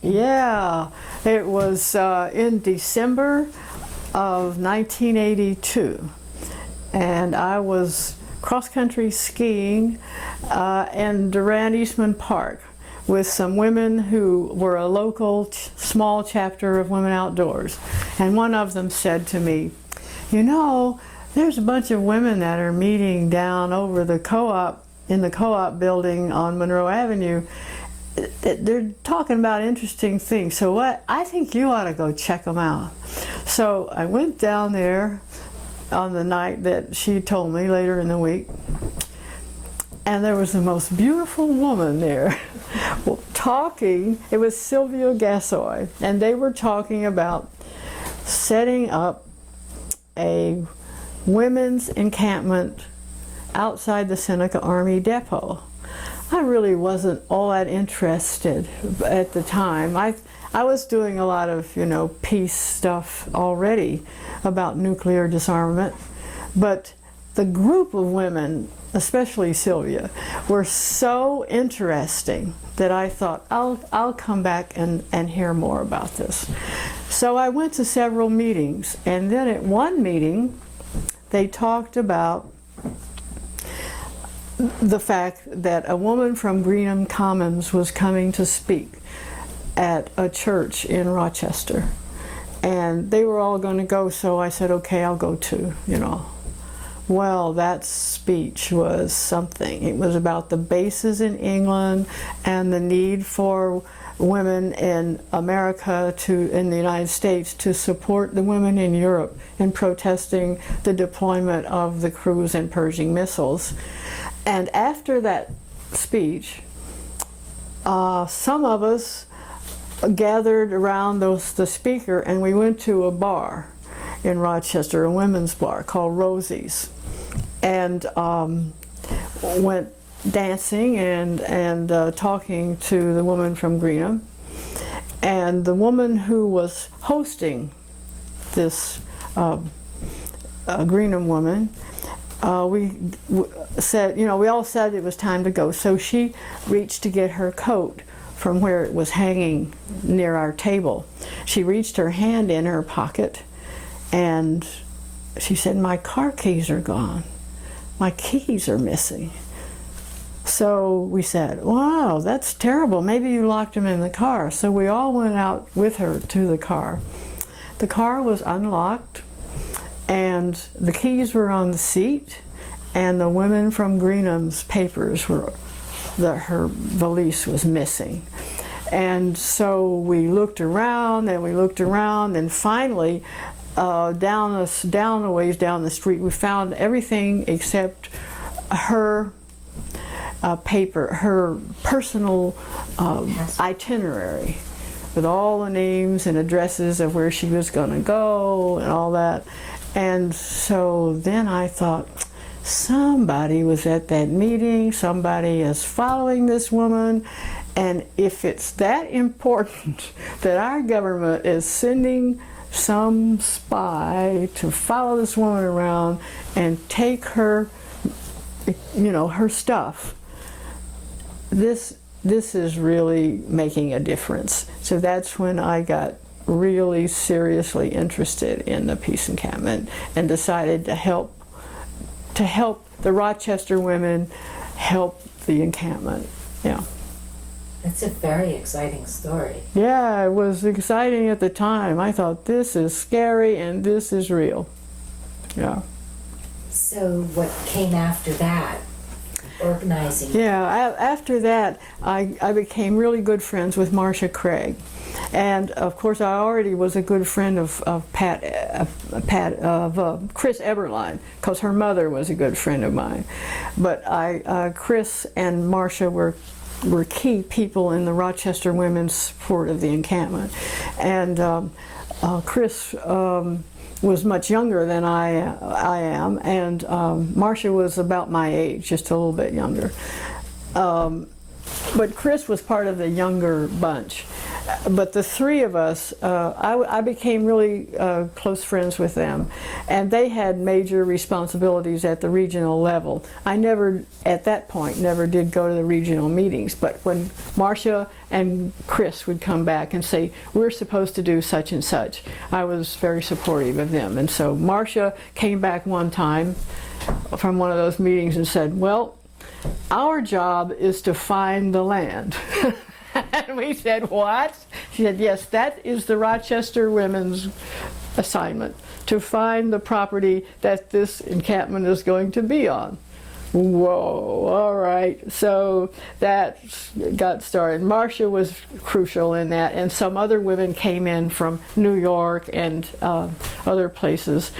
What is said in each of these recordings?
Yeah, it was in December of 1982, and I was cross-country skiing in Durand Eastman Park with some women who were a local small chapter of Women Outdoors. And one of them said to me, you know, there's a bunch of women that are meeting down over the co-op, in the co-op building on Monroe Avenue. They're talking about interesting things, so what? I think you ought to go check them out. So I went down there on the night that she told me later in the week, and there was the most beautiful woman there talking. It was Sylvia Gassoy, and they were talking about setting up a women's encampment outside the Seneca Army Depot. I really wasn't all that interested at the time. I was doing a lot of, you know, peace stuff already about nuclear disarmament, but the group of women, especially Sylvia, were so interesting that I thought, I'll come back and hear more about this. So I went to several meetings, and then at one meeting they talked about the fact that a woman from Greenham Commons was coming to speak at a church in Rochester, and they were all going to go, so I said, okay, I'll go too, you know. Well, that speech was something. It was about the bases in England and the need for women in America in the United States to support the women in Europe in protesting the deployment of the cruise and Pershing missiles. And after that speech, some of us gathered around the speaker, and we went to a bar in Rochester, a women's bar called Rosie's, and went dancing and talking to the woman from Greenham. And the woman who was hosting this Greenham woman, we said, you know, we all said it was time to go. So she reached to get her coat from where it was hanging near our table. She reached her hand in her pocket and she said, my car keys are gone. My keys are missing. So we said, wow, that's terrible. Maybe you locked them in the car. So we all went out with her to the car. The car was unlocked, and the keys were on the seat, and the women from Greenham's papers were, her valise was missing. And so we looked around, and finally, down a ways down the street, we found everything except her paper, her personal itinerary with all the names and addresses of where she was going to go and all that. And so then I thought, somebody was at that meeting, somebody is following this woman, and if it's that important that our government is sending some spy to follow this woman around and take her, you know, her stuff, this is really making a difference. So that's when I got really seriously interested in the peace encampment and decided to help the Rochester women help the encampment. Yeah. It's a very exciting story. Yeah, it was exciting at the time. I thought, this is scary and this is real. Yeah. So what came after that? Organizing. Yeah, after that, I became really good friends with Marcia Craig. And of course, I already was a good friend of Chris Eberline, because her mother was a good friend of mine. But Chris and Marcia were key people in the Rochester women's support of the encampment. And Chris was much younger than I am, and Marcia was about my age, just a little bit younger. But Chris was part of the younger bunch. but the three of us, I became really close friends with them, and they had major responsibilities at the regional level. I never, at that point, never did go to the regional meetings, but when Marcia and Chris would come back and say, we're supposed to do such and such, I was very supportive of them. And so Marcia came back one time from one of those meetings and said, well, our job is to find the land. And we said, what? She said, yes, that is the Rochester women's assignment, to find the property that this encampment is going to be on. Whoa, all right. So that got started. Marcia was crucial in that, and some other women came in from New York and other places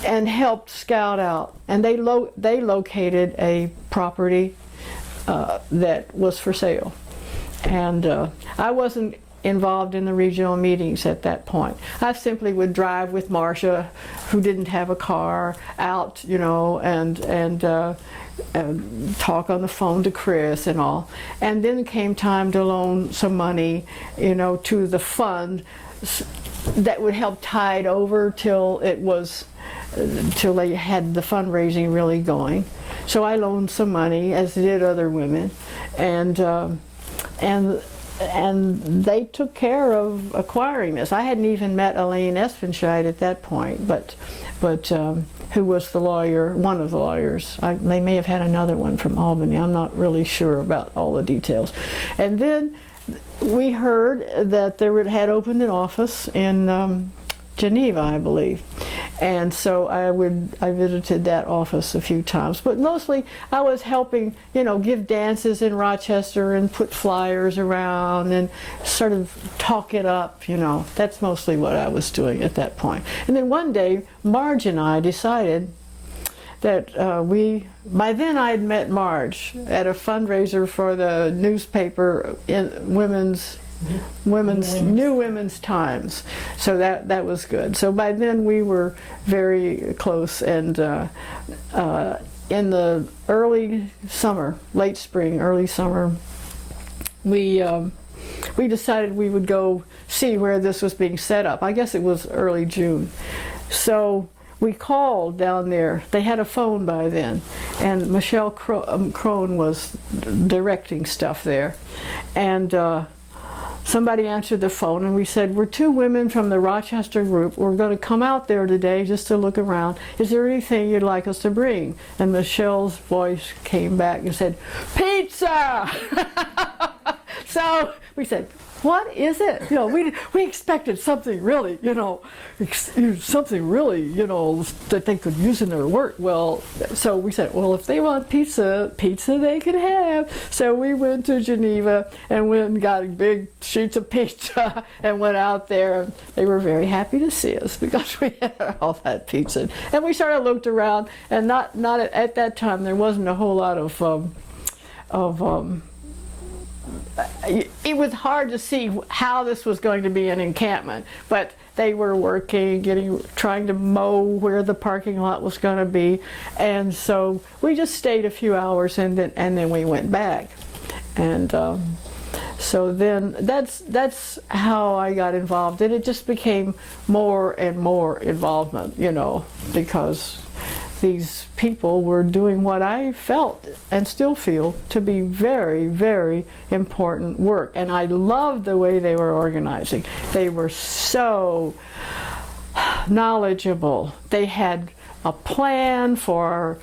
and helped scout out. And they located a property that was for sale. And I wasn't involved in the regional meetings at that point. I simply would drive with Marcia, who didn't have a car, out, you know, and talk on the phone to Chris and all. And then came time to loan some money, you know, to the fund that would help tide over till they had the fundraising really going. So I loaned some money, as did other women, and they took care of acquiring this. I hadn't even met Elaine Espenscheid at that point, but who was the lawyer, one of the lawyers. They may have had another one from Albany. I'm not really sure about all the details. And then we heard that there had opened an office in Geneva, I believe. And so I visited that office a few times, but mostly I was helping, you know, give dances in Rochester and put flyers around and sort of talk it up, you know. That's mostly what I was doing at that point. And then one day, Marge and I decided that by then I had met Marge at a fundraiser for the newspaper in New Women's Times, so that was good. So by then we were very close, and in the early summer, late spring, early summer, we decided we would go see where this was being set up. I guess it was early June. So we called down there. They had a phone by then, and Michelle Crone was directing stuff there, and somebody answered the phone, and we said, we're two women from the Rochester group. We're going to come out there today just to look around. Is there anything you'd like us to bring? And Michelle's voice came back and said, pizza! So we said, what is it? You know, we expected something really, you know, something really, you know, that they could use in their work. Well, so we said, well, if they want pizza they can have. So we went to Geneva and went and got big sheets of pizza and went out there. And they were very happy to see us because we had all that pizza. And we sort of looked around, and not at that time there wasn't a whole lot of it was hard to see how this was going to be an encampment, but they were working, trying to mow where the parking lot was going to be, and so we just stayed a few hours, and then we went back, and so then that's how I got involved, and it just became more and more involvement, you know, because these people were doing what I felt and still feel to be very, very important work. And I loved the way they were organizing. They were so knowledgeable. They had a plan for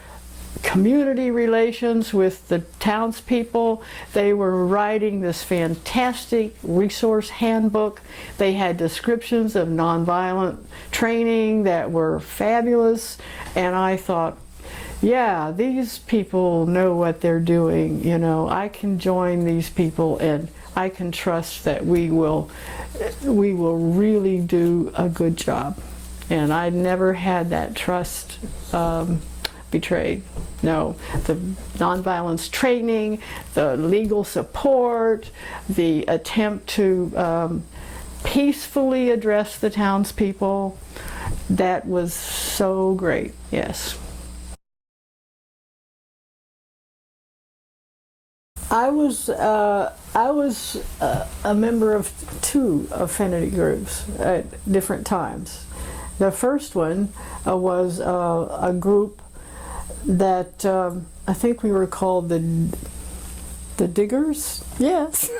community relations with the townspeople. They were writing this fantastic resource handbook. They had descriptions of nonviolent training that were fabulous, and I thought, yeah, these people know what they're doing, you know. I can join these people, and I can trust that we will really do a good job. And I never had that trust betrayed. No, the nonviolence training, the legal support, the attempt to peacefully address the townspeople, that was so great, yes. I was a member of 2 affinity groups at different times. The first one was a group that I think we were called the Diggers. Yes,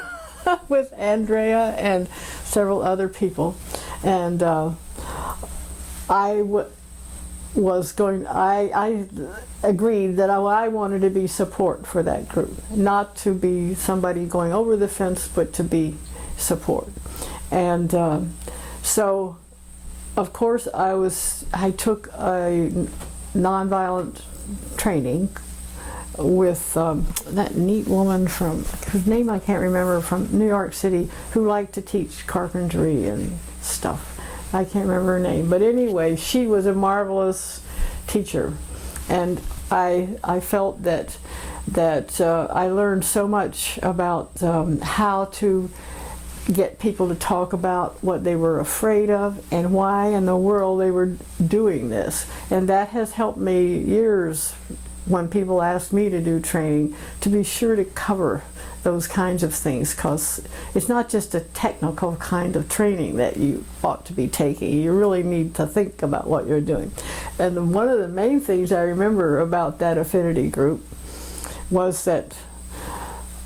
with Andrea and several other people, and I agreed that I wanted to be support for that group, not to be somebody going over the fence, but to be support. And so, of course, I took a nonviolent training with that neat woman whose name I can't remember, from New York City, who liked to teach carpentry and stuff. I can't remember her name, but anyway, she was a marvelous teacher, and I felt that I learned so much about how to get people to talk about what they were afraid of and why in the world they were doing this, and that has helped me years when people ask me to do training, to be sure to cover those kinds of things, because it's not just a technical kind of training that you ought to be taking. You really need to think about what you're doing. And one of the main things I remember about that affinity group was that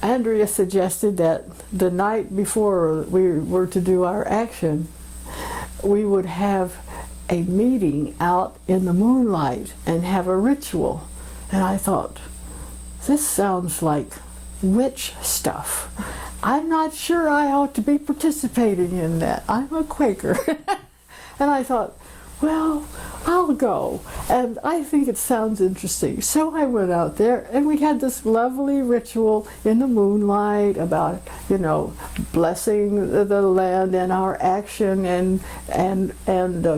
Andrea suggested that the night before we were to do our action, we would have a meeting out in the moonlight and have a ritual. And I thought, this sounds like witch stuff. I'm not sure I ought to be participating in that. I'm a Quaker. And I thought, well, I'll go. And I think it sounds interesting. So I went out there, and we had this lovely ritual in the moonlight about, blessing the land and our action and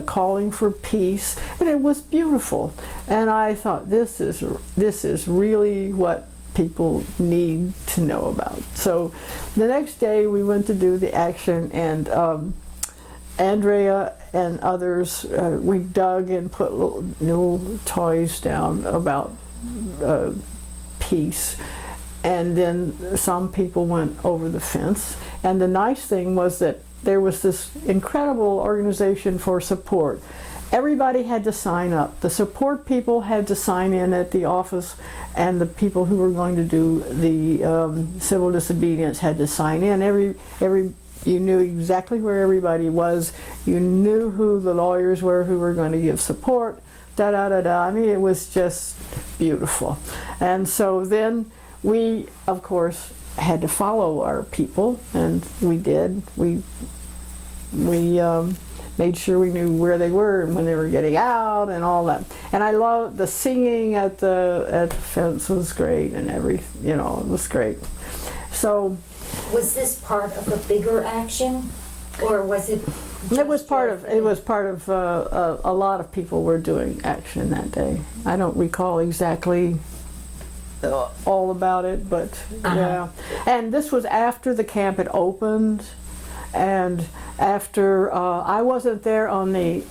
calling for peace. And it was beautiful. And I thought, this is really what people need to know about. So the next day we went to do the action, and Andrea and others, we dug and put little toys down about peace, and then some people went over the fence. And the nice thing was that there was this incredible organization for support. Everybody had to sign up. The support people had to sign in at the office, and the people who were going to do the civil disobedience had to sign in. You knew exactly where everybody was. You knew who the lawyers were who were going to give support. I mean, it was just beautiful. And so then we, of course, had to follow our people, and we did. We made sure we knew where they were and when they were getting out and all that. And I loved the singing at the fence was great, and it was great. So. Was this part of a bigger action, or was it? It was part of a lot of people were doing action that day. I don't recall exactly all about it, but yeah. And this was after the camp had opened, and after I wasn't there I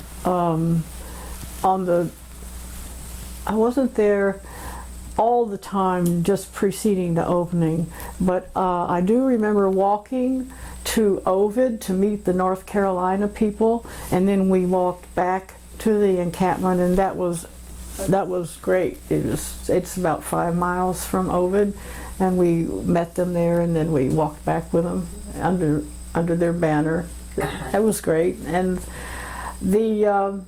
wasn't there all the time just preceding the opening, but I do remember walking to Ovid to meet the North Carolina people, and then we walked back to the encampment, and that was great. It's about 5 miles from Ovid, and we met them there, and then we walked back with them under their banner. That was great. And the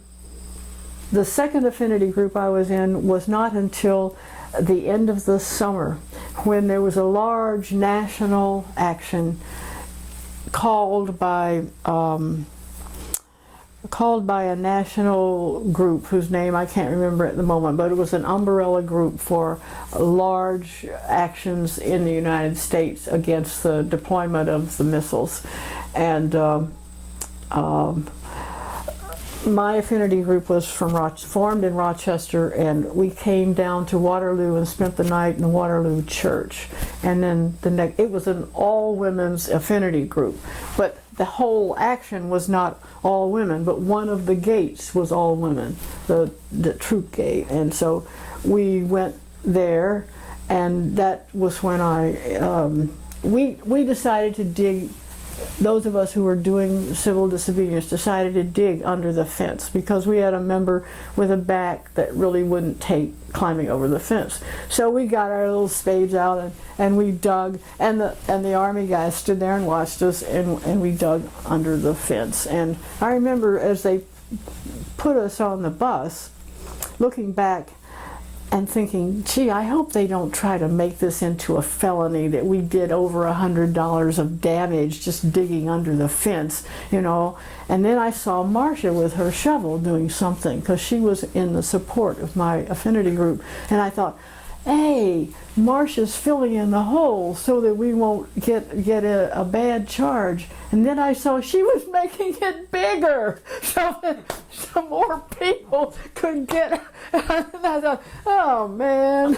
second affinity group I was in was not until the end of the summer, when there was a large national action called by a national group whose name I can't remember at the moment, but it was an umbrella group for large actions in the United States against the deployment of the missiles. And my affinity group was formed in Rochester, and we came down to Waterloo and spent the night in the Waterloo church. And then it was an all-women's affinity group, but the whole action was not all women, but one of the gates was all women, the troop gate. And so we went there, and that was when we decided to dig. Those of us who were doing civil disobedience decided to dig under the fence because we had a member with a back that really wouldn't take climbing over the fence. So we got our little spades out and we dug, and the Army guys stood there and watched us, and we dug under the fence. And I remember as they put us on the bus, looking back and thinking, gee, I hope they don't try to make this into a felony that we did over $100 of damage just digging under the fence, you know. And then I saw Marcia with her shovel doing something because she was in the support of my affinity group. And I thought, hey, Marcia's filling in the hole so that we won't get a bad charge. And then I saw she was making it bigger so that some more people could get. And I thought, oh man,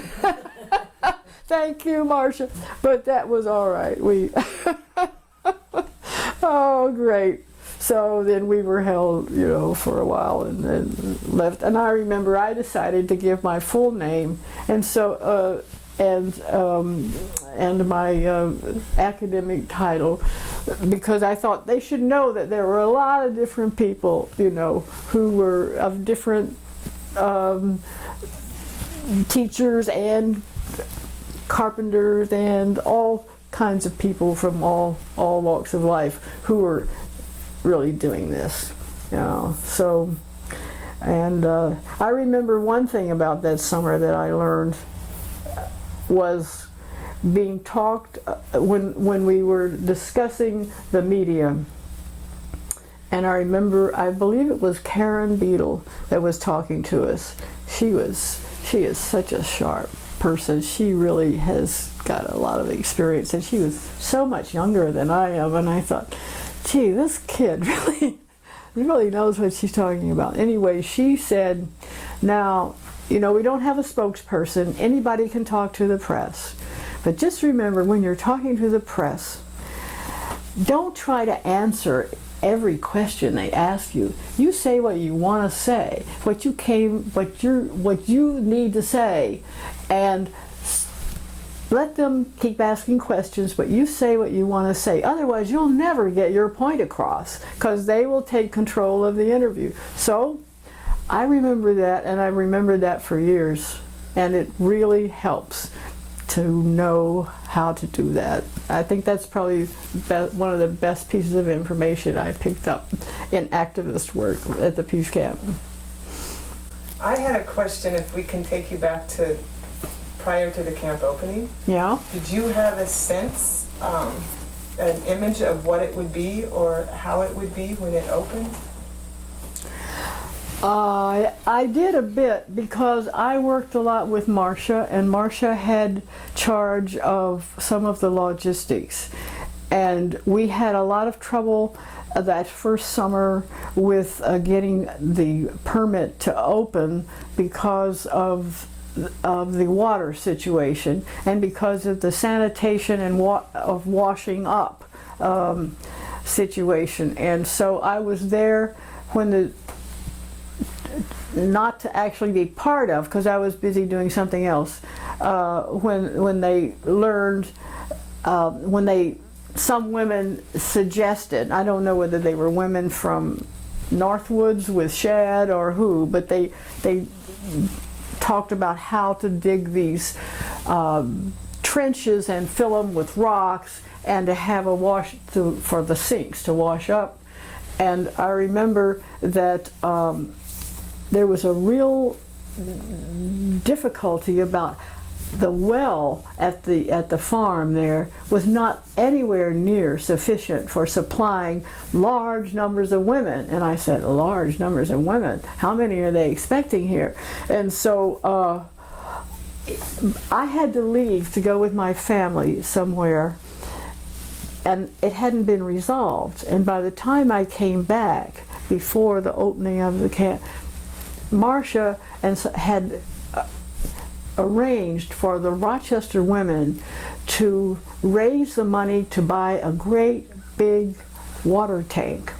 thank you, Marcia. But that was all right. Oh, great. So then we were held, you know, for a while and then left. And I remember I decided to give my full name, and so and my academic title, because I thought they should know that there were a lot of different people, you know, who were of different teachers and carpenters and all kinds of people from all walks of life who were really doing this, you know. So, and I remember one thing about that summer that I learned was being talked when we were discussing the media. And I remember, I believe it was Karen Beadle that was talking to us. She is such a sharp person. She really has got a lot of experience, and she was so much younger than I am. And I thought, gee, this kid really knows what she's talking about. Anyway, she said, now, you know, we don't have a spokesperson. Anybody can talk to the press. But just remember, when you're talking to the press, don't try to answer every question they ask you. You say what you want to say, what you need to say, and let them keep asking questions, but you say what you want to say. Otherwise, you'll never get your point across because they will take control of the interview. So I remember that, and I remembered that for years, and it really helps to know how to do that. I think that's probably one of the best pieces of information I picked up in activist work at the Peace Camp. I had a question, if we can take you back to prior to the camp opening. Yeah. Did you have a sense, an image of what it would be or how it would be when it opened? I did a bit because I worked a lot with Marcia, and Marcia had charge of some of the logistics. And we had a lot of trouble that first summer with getting the permit to open because of the water situation and because of the sanitation and of washing up situation. And so I was there when not to actually be part of, because I was busy doing something else, when they learned, some women suggested, I don't know whether they were women from Northwoods with Shad or who, but they talked about how to dig these trenches and fill them with rocks and to have a for the sinks to wash up. And I remember that there was a real difficulty about the well at the farm there was not anywhere near sufficient for supplying large numbers of women. And I said, large numbers of women? How many are they expecting here? And so I had to leave to go with my family somewhere, and it hadn't been resolved. And by the time I came back, before the opening of the camp, Marcia had arranged for the Rochester women to raise the money to buy a great big water tank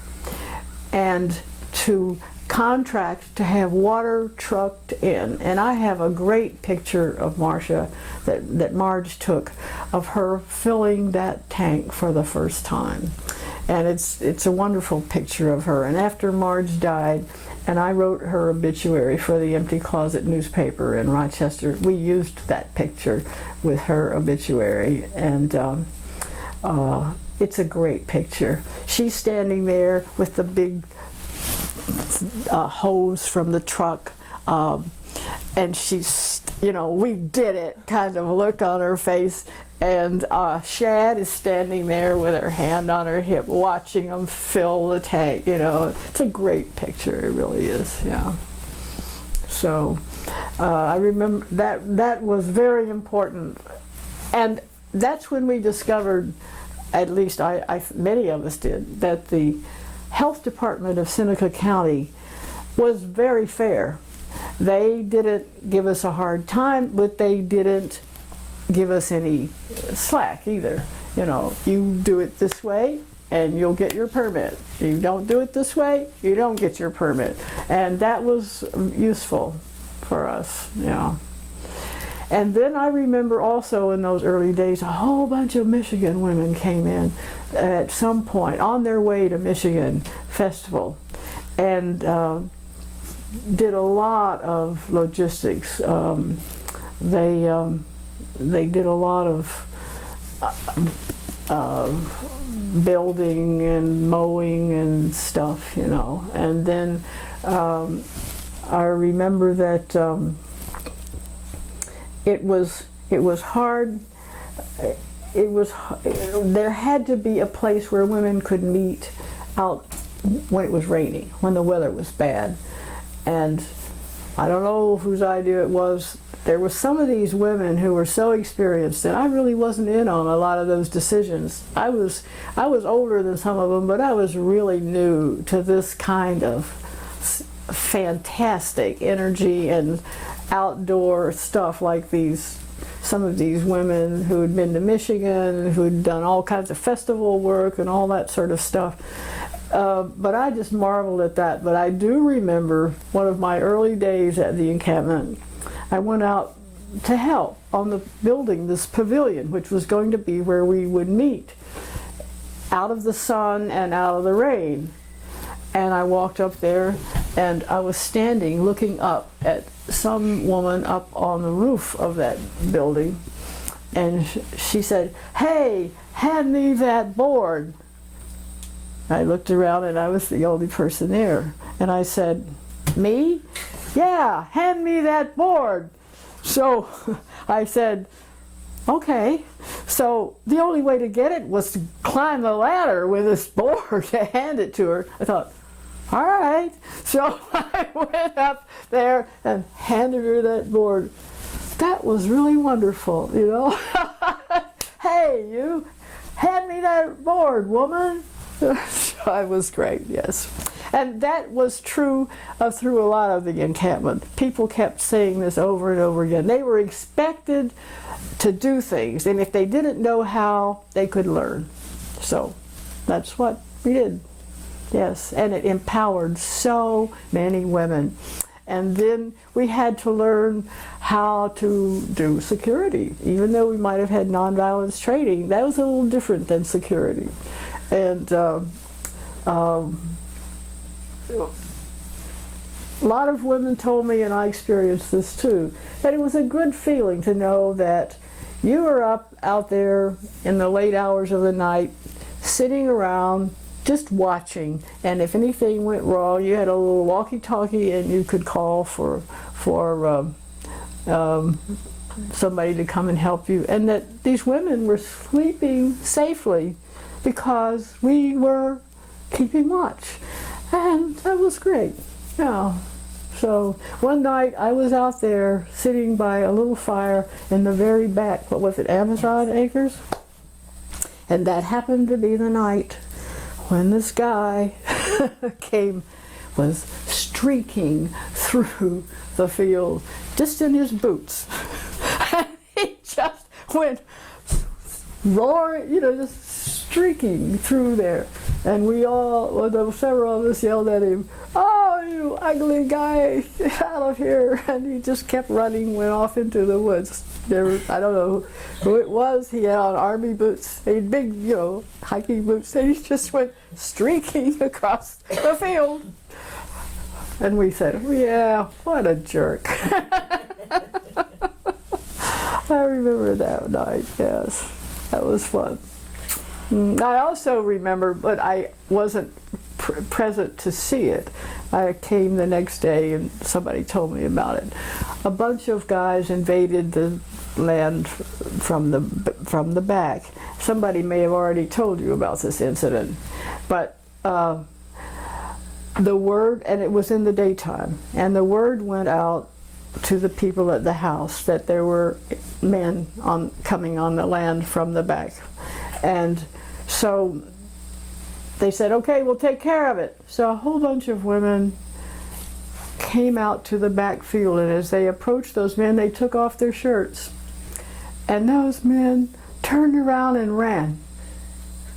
and to contract to have water trucked in. And I have a great picture of Marcia that Marge took of her filling that tank for the first time. And it's a wonderful picture of her. And after Marge died, and I wrote her obituary for the Empty Closet newspaper in Rochester, we used that picture with her obituary. And it's a great picture. She's standing there with the big hose from the truck, and she's, you know, we did it kind of look on her face. And Shad is standing there with her hand on her hip watching them fill the tank. You know, it's a great picture, it really is, yeah. So I remember that was very important. And that's when we discovered, at least many of us did, that the health department of Seneca County was very fair. They didn't give us a hard time, but they didn't give us any slack either. You know, you do it this way and you'll get your permit. You don't do it this way, you don't get your permit. And that was useful for us, yeah. And then I remember also in those early days, a whole bunch of Michigan women came in at some point on their way to Michigan Festival, and did a lot of logistics. They did a lot of building and mowing and stuff, you know. And then I remember that it was hard. There had to be a place where women could meet out when it was raining, when the weather was bad. And I don't know whose idea it was. There were some of these women who were so experienced that I really wasn't in on a lot of those decisions. I was older than some of them, but I was really new to this kind of fantastic energy and outdoor stuff like these. Some of these women who had been to Michigan, who had done all kinds of festival work and all that sort of stuff. But I just marveled at that. But I do remember one of my early days at the encampment. I went out to help on the building this pavilion, which was going to be where we would meet, out of the sun and out of the rain. And I walked up there, and I was standing looking up at some woman up on the roof of that building, and she said, "Hey, hand me that board." I looked around and I was the only person there, and I said, "Me? Yeah, hand me that board." So I said, "Okay." So the only way to get it was to climb the ladder with this board to hand it to her. I thought, all right. So I went up there and handed her that board. That was really wonderful, you know. "Hey, you, hand me that board, woman." It was great, yes. And that was true through a lot of the encampment. People kept saying this over and over again. They were expected to do things, and if they didn't know how, they could learn. So that's what we did. Yes, and it empowered so many women. And then we had to learn how to do security. Even though we might have had nonviolence training, that was a little different than security. And a lot of women told me, and I experienced this too, that it was a good feeling to know that you were out there in the late hours of the night, sitting around, just watching, and if anything went wrong, you had a little walkie-talkie and you could call for somebody to come and help you, and that these women were sleeping safely because we were keeping watch, and that was great. Yeah. So one night I was out there sitting by a little fire in the very back, what was it, Amazon Acres? And that happened to be the night when this guy was streaking through the field, just in his boots. And he just went roaring, you know, just streaking through there. And we all, well, there were several of us yelled at him, "Oh, you ugly guy, get out of here. And he just kept running, went off into the woods. I don't know who it was. He had on army boots, he had big, hiking boots, and he just went streaking across the field. And we said, yeah, what a jerk. I remember that night, yes. That was fun. I also remember, but I wasn't present to see it. I came the next day and somebody told me about it. A bunch of guys invaded the land from the back. Somebody may have already told you about this incident, but the word, and it was in the daytime, and the word went out to the people at the house that there were men coming on the land from the back. And so they said, okay, we'll take care of it. So a whole bunch of women came out to the back field, and as they approached those men, they took off their shirts. And those men turned around and ran.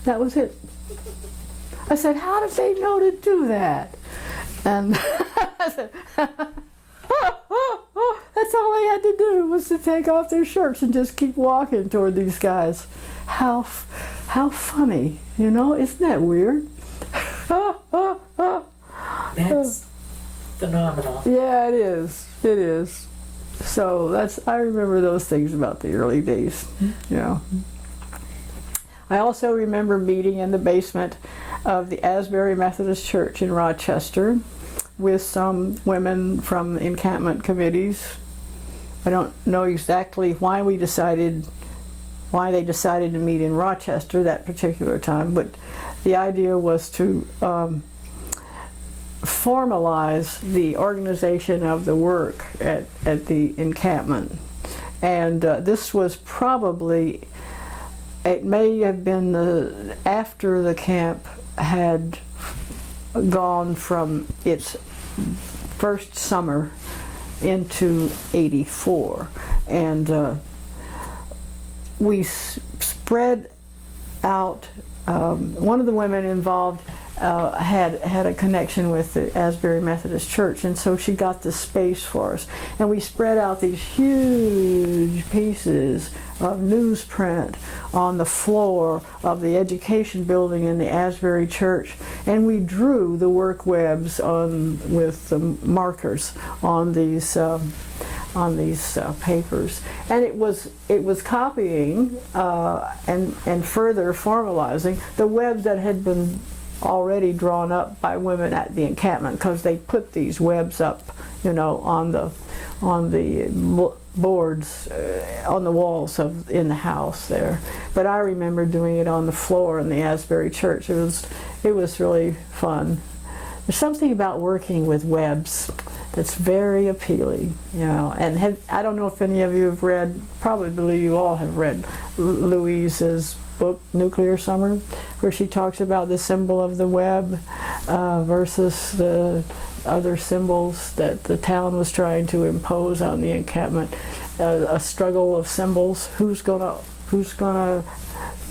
That was it. I said, how did they know to do that? And I said, that's all they had to do, was to take off their shirts and just keep walking toward these guys. How funny, isn't that weird? That's phenomenal. Yeah, it is. It is. So I remember those things about the early days. I also remember meeting in the basement of the Asbury Methodist Church in Rochester with some women from encampment committees. I don't know exactly why they decided to meet in Rochester that particular time, but the idea was to formalize the organization of the work at the encampment. And this was probably, it may have been after the camp had gone from its first summer into '84, and we spread out. One of the women involved had a connection with the Asbury Methodist Church, and so she got the space for us. And we spread out these huge pieces of newsprint on the floor of the education building in the Asbury Church, and we drew the work webs with the markers on these papers, and it was copying and further formalizing the webs that had been already drawn up by women at the encampment, because they put these webs up, on the boards on the walls in the house there. But I remember doing it on the floor in the Asbury Church. It was really fun. There's something about working with webs that's very appealing, And I don't know if any of you have read, probably you all have read Louise's book, Nuclear Summer, where she talks about the symbol of the web versus the other symbols that the town was trying to impose on the encampment. A struggle of symbols. Who's gonna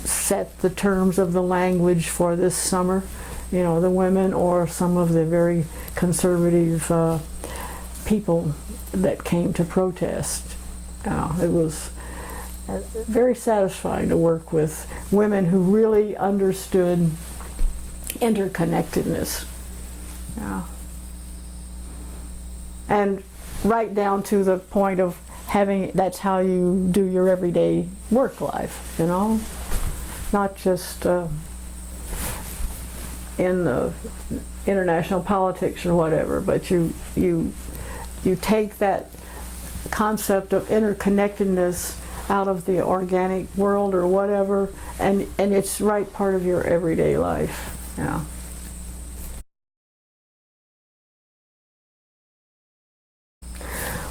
set the terms of the language for this summer? The women or some of the very conservative people that came to protest. It was very satisfying to work with women who really understood interconnectedness. And right down to the point of that's how you do your everyday work life, not just in the international politics or whatever, but you take that concept of interconnectedness out of the organic world or whatever, and it's right part of your everyday life.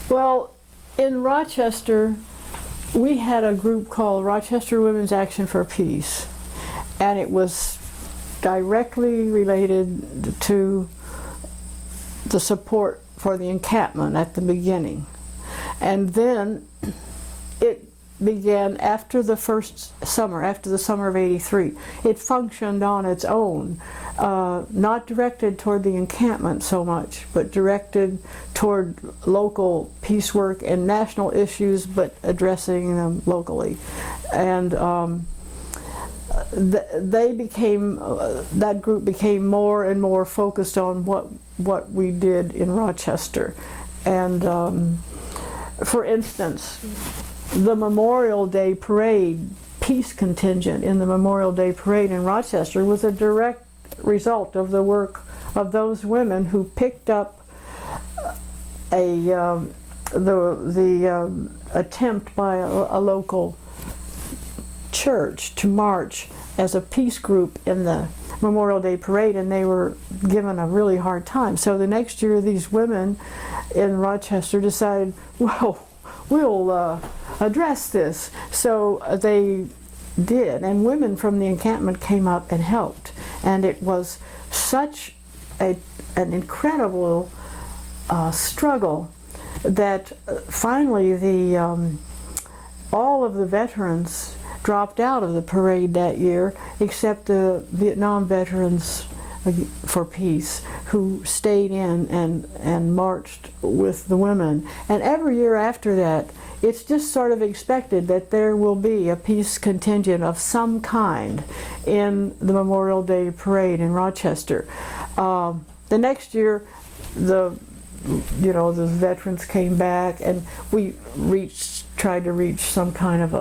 Well, in Rochester, we had a group called Rochester Women's Action for Peace, and it was directly related to the support for the encampment at the beginning. And then it began after the first summer, after the summer of '83. It functioned on its own, not directed toward the encampment so much, but directed toward local peace work and national issues, but addressing them locally. And they became, that group became more and more focused on what we did in Rochester. And for instance, the Memorial Day Parade, peace contingent in the Memorial Day Parade in Rochester was a direct result of the work of those women who picked up the attempt by a local church to march as a peace group in the Memorial Day Parade, and they were given a really hard time. So the next year these women in Rochester decided, well, we'll address this. So they did, and women from the encampment came up and helped. And it was such an incredible struggle that finally all of the veterans dropped out of the parade that year, except the Vietnam Veterans for Peace, who stayed in and marched with the women. And every year after that, it's just sort of expected that there will be a peace contingent of some kind in the Memorial Day Parade in Rochester. The next year, the veterans came back, and we tried to reach some kind of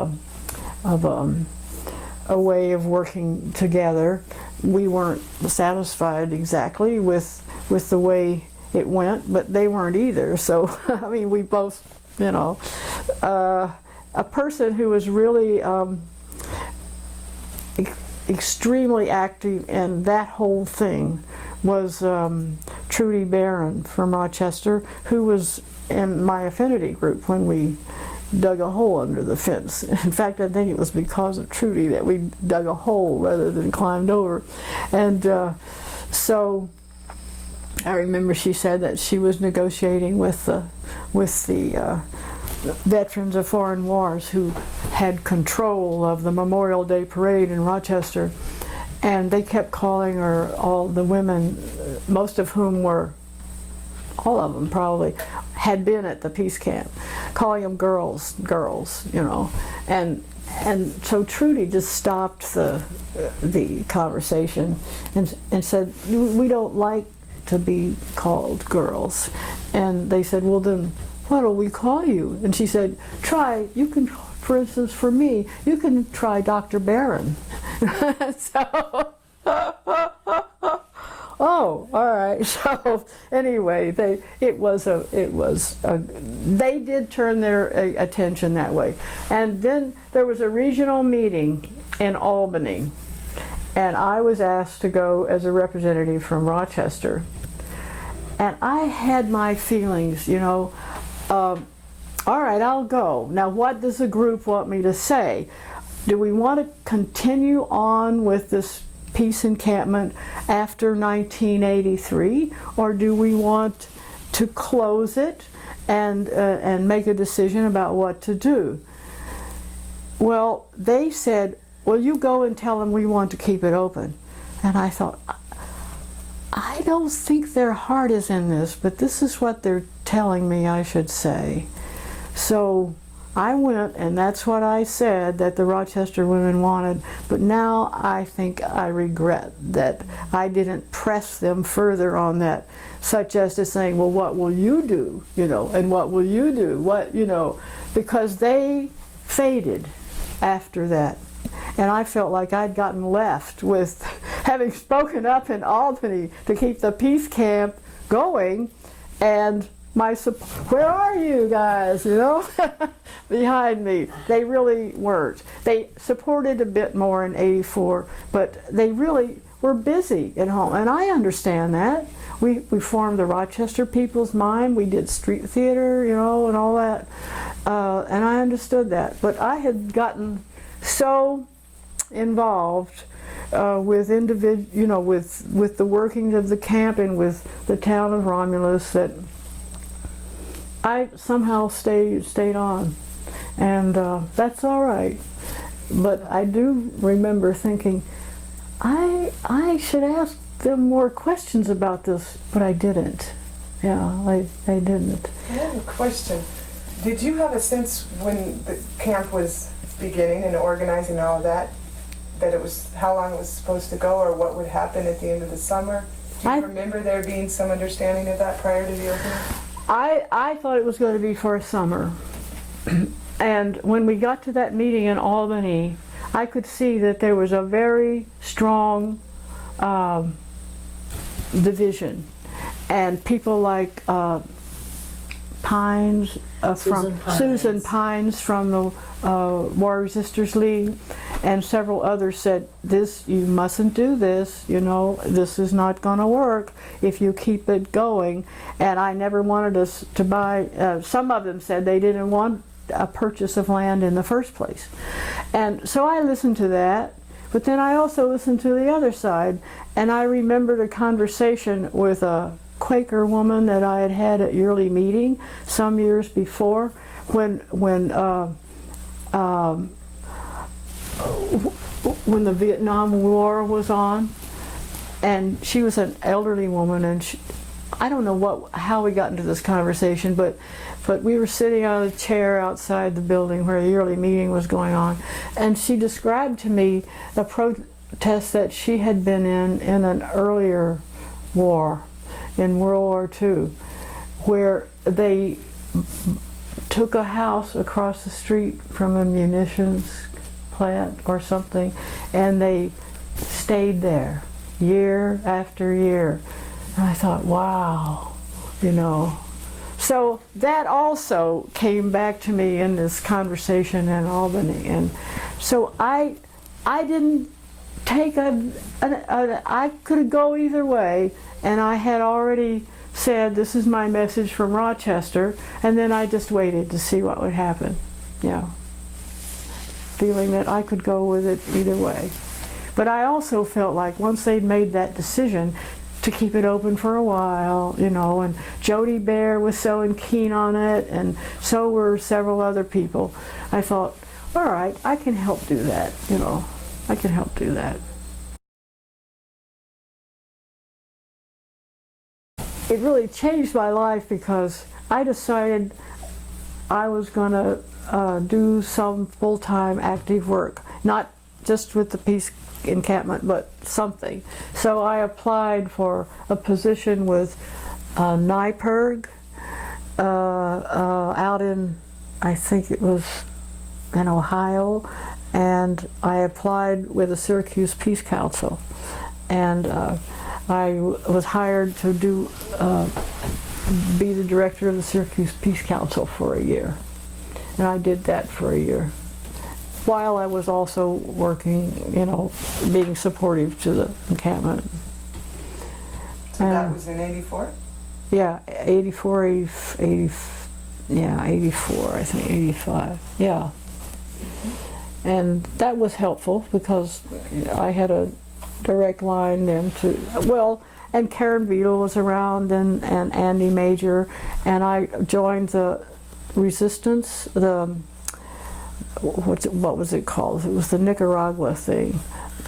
a way of working together. We weren't satisfied exactly with the way it went, but they weren't either. So I mean, we both, a person who was really extremely active in that whole thing was Trudy Barron from Rochester, who was in my affinity group when we dug a hole under the fence. In fact, I think it was because of Trudy that we dug a hole rather than climbed over. And so I remember she said that she was negotiating with the veterans of foreign wars who had control of the Memorial Day Parade in Rochester, and they kept calling her, all the women, most of whom were, all of them probably, had been at the peace camp, calling them girls, and so Trudy just stopped the conversation and said, we don't like to be called girls. And they said, well then, what'll we call you? And she said, you can, for instance, for me, you can try Dr. Barron. So, oh, all right. So anyway, they did turn their attention that way. And then there was a regional meeting in Albany, and I was asked to go as a representative from Rochester. And I had my feelings, all right, I'll go. Now, what does the group want me to say? Do we want to continue on with this peace encampment after 1983, or do we want to close it and make a decision about what to do? Well, they said, well, you go and tell them we want to keep it open. And I thought, I don't think their heart is in this, but this is what they're telling me I should say. So I went, and that's what I said that the Rochester women wanted, but now I think I regret that I didn't press them further on that, such as to saying, well, what will you do, and what will you do, because they faded after that. And I felt like I'd gotten left with having spoken up in Albany to keep the peace camp going, and where are you guys, behind me. They really weren't. They supported a bit more in '84, but they really were busy at home, and I understand that. We formed the Rochester People's Mind, we did street theater, and all that, and I understood that. But I had gotten so involved with with the workings of the camp and with the town of Romulus that I somehow stayed on. And that's all right. But I do remember thinking, I should ask them more questions about this, but I didn't. Yeah, I didn't. I have a question. Did you have a sense when the camp was beginning and organizing all of that it was how long it was supposed to go, or what would happen at the end of the summer? Do you remember there being some understanding of that prior to the opening? I thought it was going to be for a summer. And when we got to that meeting in Albany, I could see that there was a very strong division. And people like Pines, Susan Pines from the War Resisters League, and several others said, you mustn't do this, this is not going to work if you keep it going. And I never wanted us to buy, some of them said they didn't want a purchase of land in the first place. And so I listened to that, but then I also listened to the other side, and I remembered a conversation with a Quaker woman that I had had at yearly meeting some years before when the Vietnam War was on, and she was an elderly woman, and I don't know how we got into this conversation, but we were sitting on a chair outside the building where the yearly meeting was going on, and she described to me a protest that she had been in an earlier war, in World War II, where they took a house across the street from a munitions plant or something, and they stayed there year after year. And I thought, wow, So that also came back to me in this conversation in Albany. And so I didn't take I could go either way, and I had already said, this is my message from Rochester, and then I just waited to see what would happen. Feeling that I could go with it either way. But I also felt like once they'd made that decision to keep it open for a while, and Jody Bear was so keen on it, and so were several other people, I thought, all right, I can help do that, I can help do that. It really changed my life because I decided I was going to do some full-time active work, not just with the peace encampment, but something. So I applied for a position with NYPIRG out in, I think it was in Ohio, and I applied with the Syracuse Peace Council, and I was hired to be the director of the Syracuse Peace Council for a year, and I did that for a year, while I was also working, being supportive to the encampment. So that was in 84? Yeah, 84, 84, I think, 85, yeah. And that was helpful because I had a direct line then to, and Karen Beadle was around, and Andy Major, and I joined the resistance, what was it called? It was the Nicaragua thing.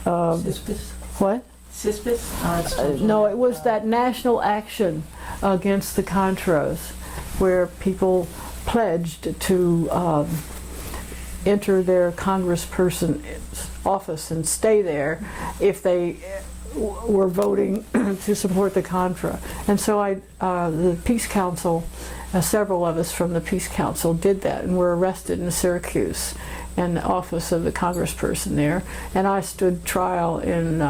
CISPIS? What? CISPIS? No, it was that national action against the Contras, where people pledged to enter their congressperson office and stay there if they were voting to support the Contra. And so the Peace Council, several of us from the Peace Council did that and were arrested in Syracuse in the office of the congressperson there, and I stood trial in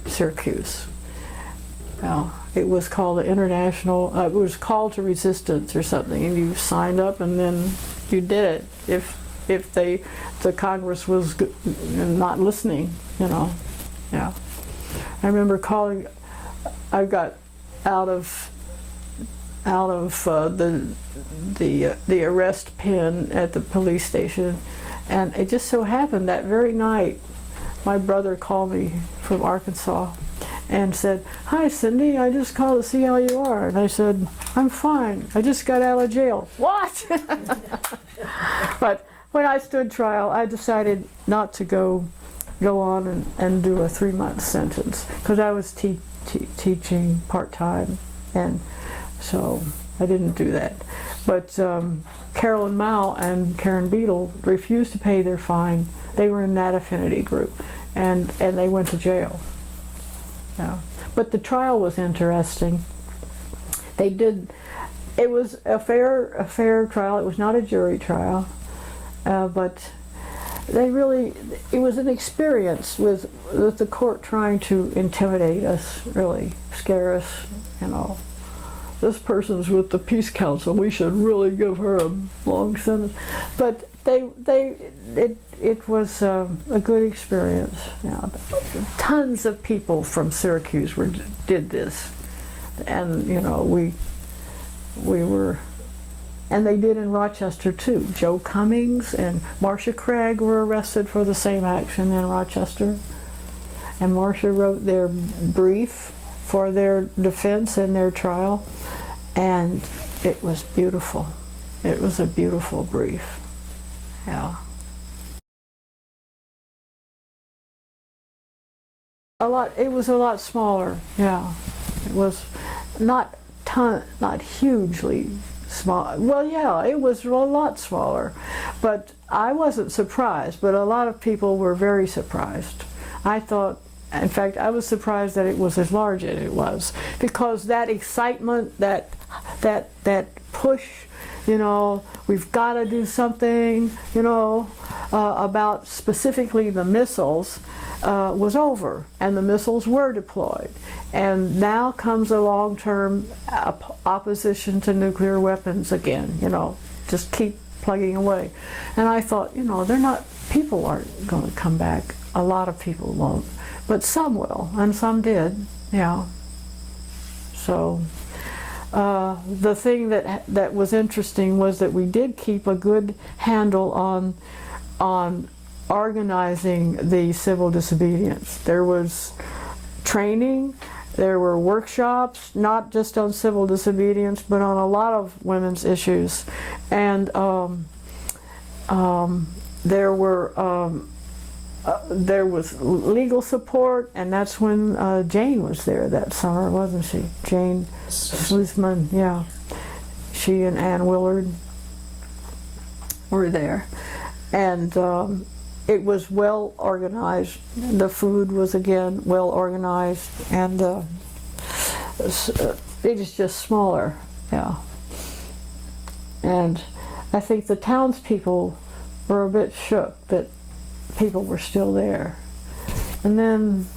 Syracuse. It was called the International, it was Call to Resistance or something, and you signed up and then you did it if the Congress was not listening, Yeah. I remember calling, I got out of the arrest pen at the police station, and it just so happened that very night my brother called me from Arkansas and said, "Hi Cindy, I just called to see how you are." And I said, "I'm fine, I just got out of jail." "What?" But when I stood trial, I decided not to go on and do a 3-month sentence because I was teaching part-time, and so I didn't do that. But Carolyn Mao and Karen Beadle refused to pay their fine. They were in that affinity group, and they went to jail. Yeah. But the trial was interesting. It was a fair trial. It was not a jury trial, but it was an experience with the court trying to intimidate us, really scare us, you know. This person's with the Peace Council, we should really give her a long sentence. But it was a good experience. You know, tons of people from Syracuse did this, and you know we were, and they did in Rochester too. Joe Cummings and Marcia Craig were arrested for the same action in Rochester, and Marcia wrote their brief for their defense in their trial, and it was beautiful. It was a beautiful brief. Yeah. It was a lot smaller. Yeah. It was not hugely small. Well, yeah, it was a lot smaller, but I wasn't surprised, but a lot of people were very surprised. I thought, in fact, I was surprised that it was as large as it was, because that excitement, that push, you know, we've got to do something, you know, about specifically the missiles, was over, and the missiles were deployed. And now comes a long-term opposition to nuclear weapons again, you know, just keep plugging away. And I thought, you know, people aren't going to come back. A lot of people won't. But some will, and some did, yeah. So the thing that was interesting was that we did keep a good handle on organizing the civil disobedience. There was training, there were workshops, not just on civil disobedience, but on a lot of women's issues. And there was legal support, and that's when Jane was there that summer, wasn't she? Jane Sluthman, yeah. She and Ann Willard were there. And it was well organized. The food was, again, well organized, and it is just smaller, yeah. And I think the townspeople were a bit shook that people were still there. And then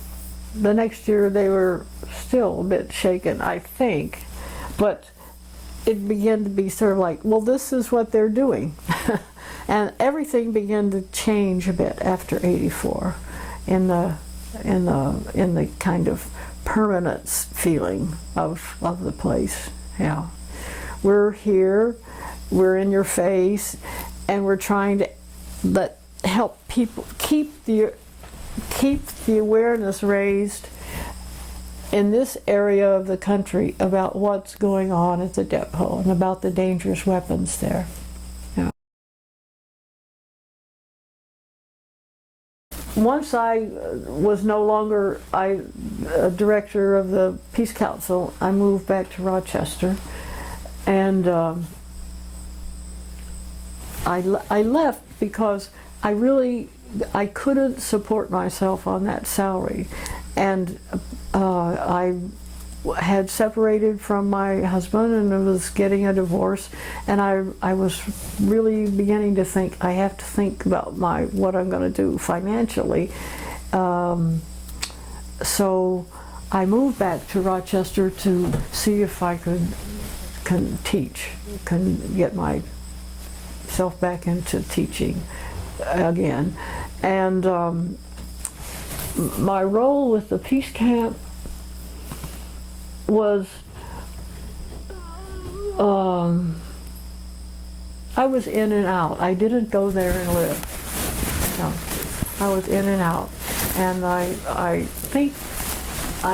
the next year they were still a bit shaken, I think, but it began to be sort of like, well, this is what they're doing. And everything began to change a bit after '84 in the kind of permanence feeling of the place. Yeah, we're here, we're in your face, and we're trying to help people keep the awareness raised in this area of the country about what's going on at the depot and about the dangerous weapons there. Yeah. Once I was no longer a director of the Peace Council, I moved back to Rochester, and I left because I couldn't support myself on that salary, and I had separated from my husband and I was getting a divorce, and I was really beginning to think, I have to think about what I'm going to do financially. So I moved back to Rochester to see if I can get myself back into teaching again. And my role with the Peace Camp was, I was in and out. I didn't go there and live. No, I was in and out. And I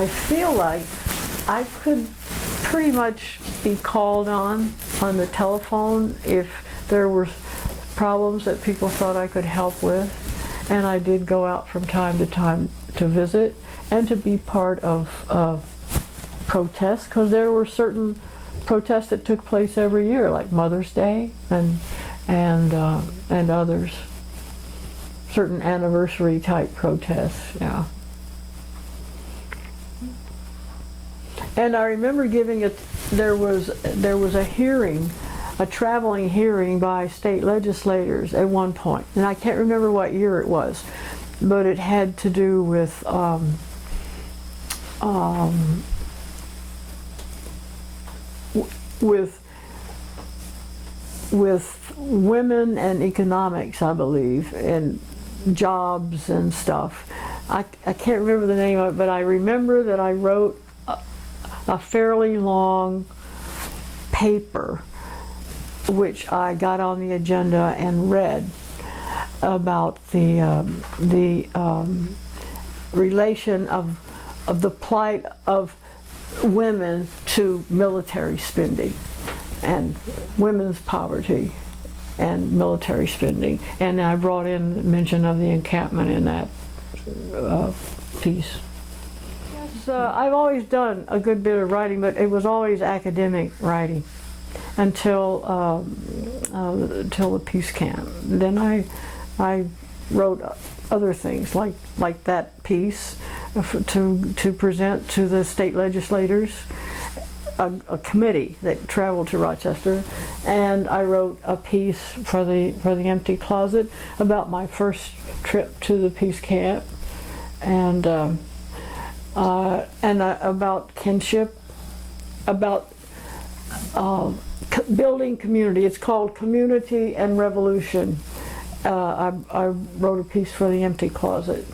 feel like I could pretty much be called on the telephone if there were problems that people thought I could help with. And I did go out from time to visit and to be part of protests, because there were certain protests that took place every year, like Mother's Day and others. Certain anniversary type protests, yeah. And I remember there was a hearing, a traveling hearing by state legislators at one point, and I can't remember what year it was, but it had to do with with women and economics, I believe, and jobs and stuff. I can't remember the name of it, but I remember that I wrote a fairly long paper which I got on the agenda and read about the relation of the plight of women to military spending and women's poverty and military spending. And I brought in mention of the encampment in that piece. I've always done a good bit of writing, but it was always academic writing until the peace camp. Then I wrote other things like that piece to present to the state legislators, a committee that traveled to Rochester, and I wrote a piece for the empty closet about my first trip to the peace camp, and about kinship, about building community. It's called Community and Revolution. I wrote a piece for the empty closet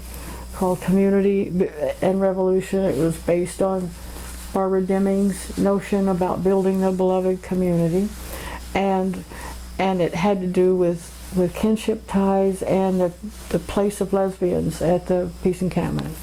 called Community and Revolution. It was based on Barbara Deming's notion about building the beloved community, and it had to do with kinship ties and the place of lesbians at the peace encampment.